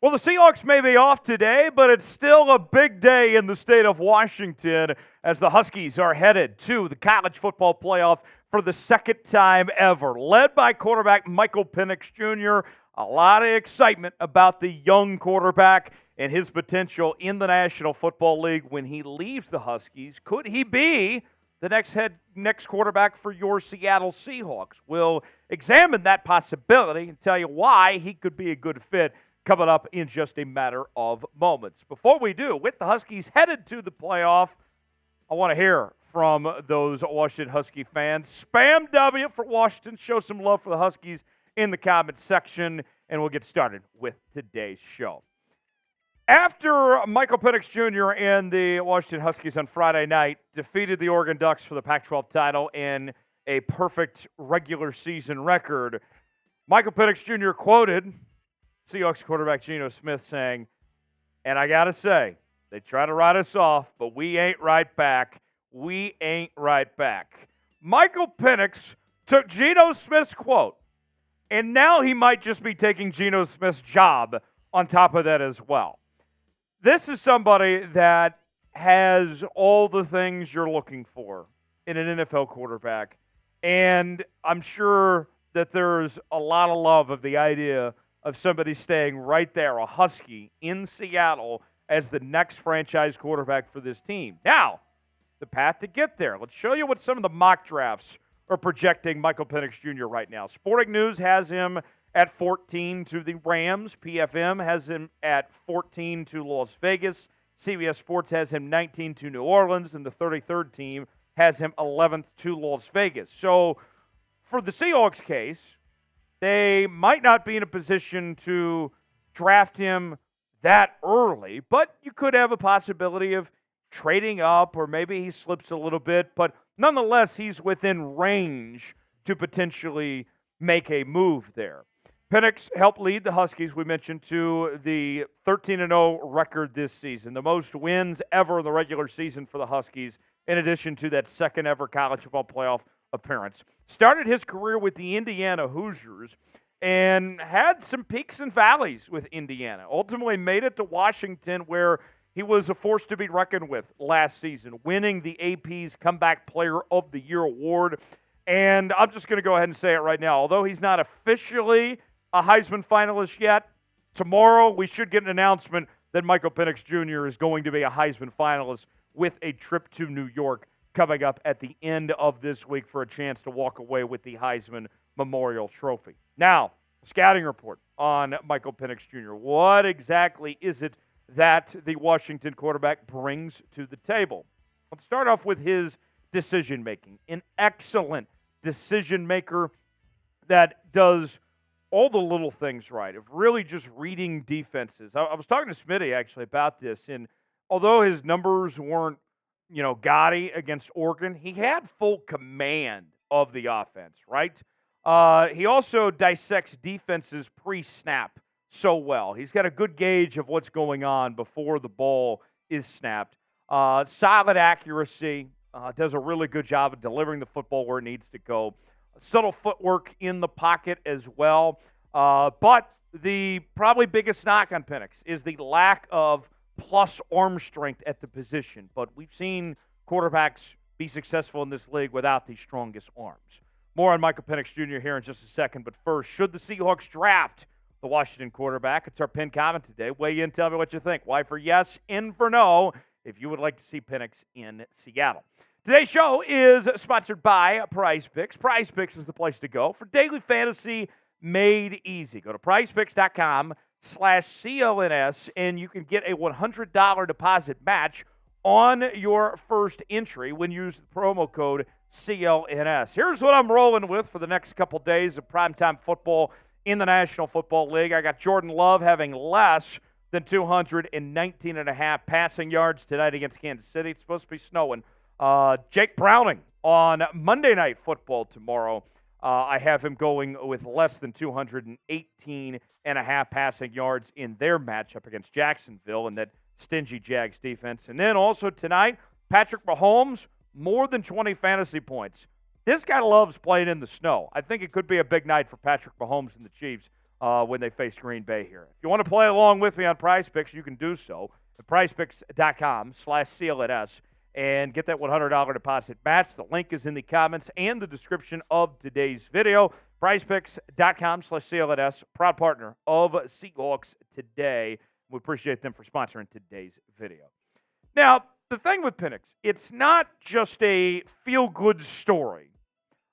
Well, the Seahawks may be off today, but it's still a big day in the state of Washington as the Huskies are headed to the college football playoff for the second time ever. Led by quarterback Michael Penix Jr., a lot of excitement about the young quarterback and his potential in the National Football League when he leaves the Huskies. Could he be the next quarterback for your Seattle Seahawks? We'll examine that possibility and tell you why he could be a good fit coming up in just a matter of moments. Before we do, with the Huskies headed to the playoff, I want to hear from those Washington Husky fans. Spam W for Washington. Show some love for the Huskies in the comments section, and we'll get started with today's show. After Michael Penix Jr. and the Washington Huskies on Friday night defeated the Oregon Ducks for the Pac-12 title and a perfect regular season record, Michael Penix Jr. quoted Seahawks quarterback Geno Smith saying, "And I got to say, they try to write us off, but we ain't right back. We ain't right back." Michael Penix took Geno Smith's quote, and now he might just be taking Geno Smith's job on top of that as well. This is somebody that has all the things you're looking for in an NFL quarterback, and I'm sure that there's a lot of love of the idea of somebody staying right there, a Husky in Seattle, as the next franchise quarterback for this team. Now, the path to get there. Let's show you what some of the mock drafts are projecting Michael Penix Jr. right now. Sporting News has him at 14 to the Rams. PFM has him at 14 to Las Vegas. CBS Sports has him 19 to New Orleans, and the 33rd team has him 11th to Las Vegas. So for the Seahawks case, they might not be in a position to draft him that early, but you could have a possibility of trading up, or maybe he slips a little bit, but nonetheless, he's within range to potentially make a move there. Penix helped lead the Huskies, we mentioned, to the 13-0 record this season, the most wins ever in the regular season for the Huskies, in addition to that second ever college football playoff appearance. Started his career with the Indiana Hoosiers and had some peaks and valleys with Indiana. Ultimately made it to Washington, where he was a force to be reckoned with last season, winning the AP's Comeback Player of the Year award. And I'm just going to go ahead and say it right now. Although he's not officially a Heisman finalist yet, tomorrow we should get an announcement that Michael Penix Jr. is going to be a Heisman finalist with a trip to New York coming up at the end of this week for a chance to walk away with the Heisman Memorial Trophy. Now, scouting report on Michael Penix Jr. What exactly is it that the Washington quarterback brings to the table? Let's start off with his decision-making. An excellent decision-maker that does all the little things right, of really just reading defenses. I was talking to Smitty, actually, about this, and although his numbers weren't gaudy against Oregon, he had full command of the offense, right? He also dissects defenses pre-snap so well. He's got a good gauge of what's going on before the ball is snapped. Solid accuracy, does a really good job of delivering the football where it needs to go. Subtle footwork in the pocket as well. But the probably biggest knock on Penix is the lack of plus arm strength at the position. But we've seen quarterbacks be successful in this league without the strongest arms. More on Michael Penix Jr. here in just a second. But first, should the Seahawks draft the Washington quarterback? It's our pinned comment today. Weigh in, tell me what you think. Y for yes, N for no, if you would like to see Penix in Seattle. Today's show is sponsored by Prize Picks. Prize Picks is the place to go for daily fantasy made easy. Go to prizepicks.com/CLNS, and you can get a $100 deposit match on your first entry when you use the promo code CLNS. Here's what I'm rolling with for the next couple days of primetime football in the National Football League. I got Jordan Love having less than 219.5 passing yards tonight against Kansas City. It's supposed to be snowing. Jake Browning on Monday Night Football tomorrow. I have him going with less than 218.5 passing yards in their matchup against Jacksonville and that stingy Jags defense. And then also tonight, Patrick Mahomes, more than 20 fantasy points. This guy loves playing in the snow. I think it could be a big night for Patrick Mahomes and the Chiefs when they face Green Bay here. If you want to play along with me on Prize Picks, you can do so at prizepicks.com/CLNS and get that $100 deposit match. The link is in the comments and the description of today's video. prizepicks.com/CLNS, proud partner of Seahawks Today. We appreciate them for sponsoring today's video. Now, the thing with Penix, it's not just a feel-good story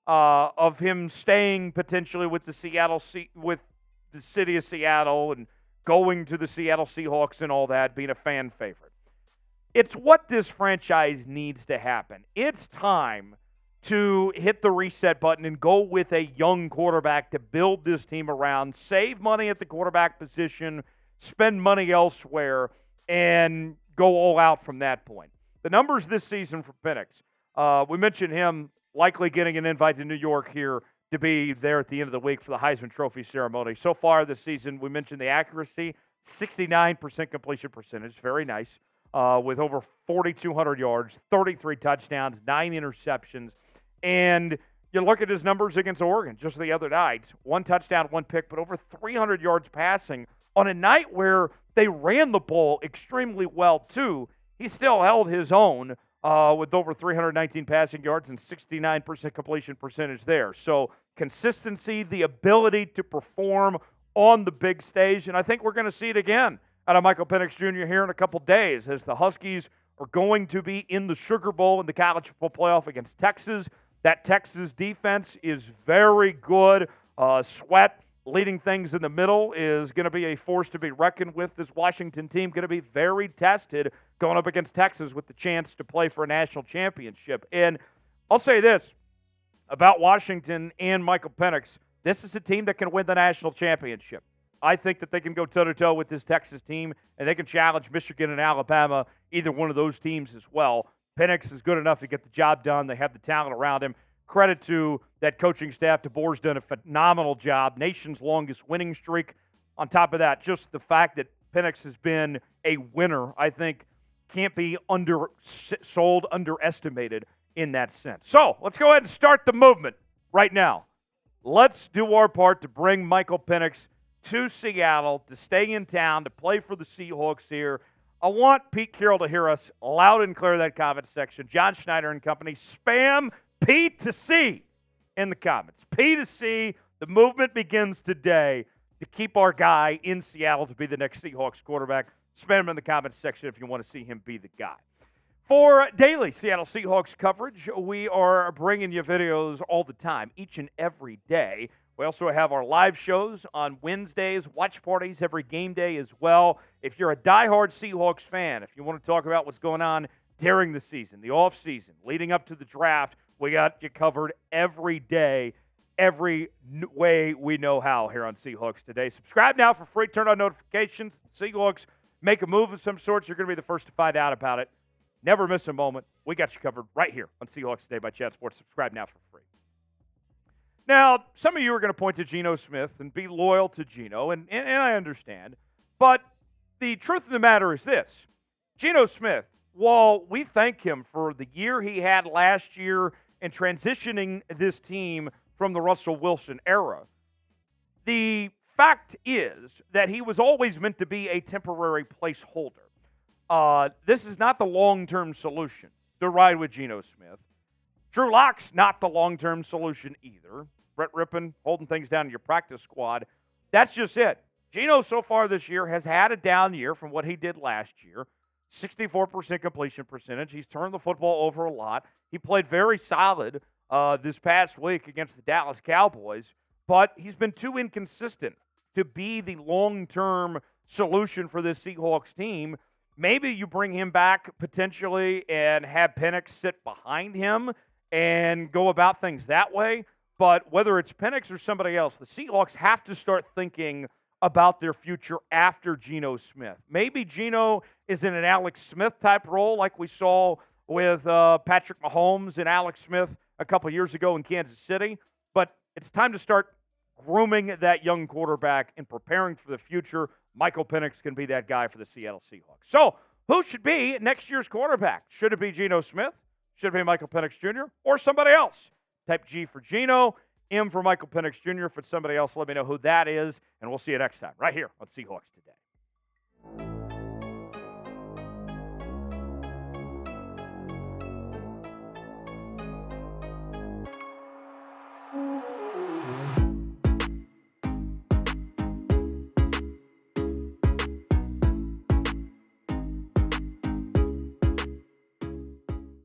of him staying potentially with the city of Seattle and going to the Seattle Seahawks and all that, being a fan favorite. It's what this franchise needs to happen. It's time to hit the reset button and go with a young quarterback to build this team around, save money at the quarterback position, spend money elsewhere, and go all out from that point. The numbers this season for Penix, we mentioned him likely getting an invite to New York here to be there at the end of the week for the Heisman Trophy ceremony. So far this season, we mentioned the accuracy, 69% completion percentage, very nice, with over 4,200 yards, 33 touchdowns, 9 interceptions. And you look at his numbers against Oregon just the other night, 1 touchdown, 1 pick, but over 300 yards passing on a night where they ran the ball extremely well too. He still held his own with over 319 passing yards and 69% completion percentage there. So consistency, the ability to perform on the big stage, and I think we're going to see it again out of Michael Penix Jr. here in a couple days as the Huskies are going to be in the Sugar Bowl in the college football playoff against Texas. That Texas defense is very good. Sweat leading things in the middle is going to be a force to be reckoned with. This Washington team going to be very tested going up against Texas with the chance to play for a national championship. And I'll say this about Washington and Michael Penix. This is a team that can win the national championship. I think that they can go toe-to-toe with this Texas team, and they can challenge Michigan and Alabama, either one of those teams as well. Penix is good enough to get the job done. They have the talent around him. Credit to that coaching staff. DeBoer's done a phenomenal job. Nation's longest winning streak. On top of that, just the fact that Penix has been a winner, I think, can't be underestimated in that sense. So let's go ahead and start the movement right now. Let's do our part to bring Michael Penix to Seattle, to stay in town, to play for the Seahawks here. I want Pete Carroll to hear us loud and clear in that comment section. John Schneider and company, spam P to C in the comments. P to C, the movement begins today to keep our guy in Seattle to be the next Seahawks quarterback. Spam him in the comments section if you want to see him be the guy. For daily Seattle Seahawks coverage, we are bringing you videos all the time, each and every day. We also have our live shows on Wednesdays, watch parties every game day as well. If you're a diehard Seahawks fan, if you want to talk about what's going on during the season, the offseason, leading up to the draft, we got you covered every day, every way we know how here on Seahawks Today. Subscribe now for free. Turn on notifications. Seahawks make a move of some sorts. You're going to be the first to find out about it. Never miss a moment. We got you covered right here on Seahawks Today by Chad Sports. Subscribe now for free. Now, some of you are going to point to Geno Smith and be loyal to Geno, and I understand. But the truth of the matter is this. Geno Smith, while we thank him for the year he had last year and transitioning this team from the Russell Wilson era, the fact is that he was always meant to be a temporary placeholder. This is not the long-term solution to ride with Geno Smith. Drew Lock's not the long-term solution either. Brett Rippon holding things down in your practice squad. That's just it. Geno so far this year has had a down year from what he did last year. 64% completion percentage. He's turned the football over a lot. He played very solid this past week against the Dallas Cowboys, but he's been too inconsistent to be the long-term solution for this Seahawks team. Maybe you bring him back potentially and have Penix sit behind him and go about things that way. But whether it's Penix or somebody else, the Seahawks have to start thinking about their future after Geno Smith. Maybe Geno is in an Alex Smith type role like we saw with Patrick Mahomes and Alex Smith a couple years ago in Kansas City. But it's time to start grooming that young quarterback and preparing for the future. Michael Penix can be that guy for the Seattle Seahawks. So who should be next year's quarterback? Should it be Geno Smith? Should it be Michael Penix Jr. or somebody else? Type G for Geno M for Michael Penix Jr. If it's somebody else, let me know who that is, and we'll see you next time right here on Seahawks Today.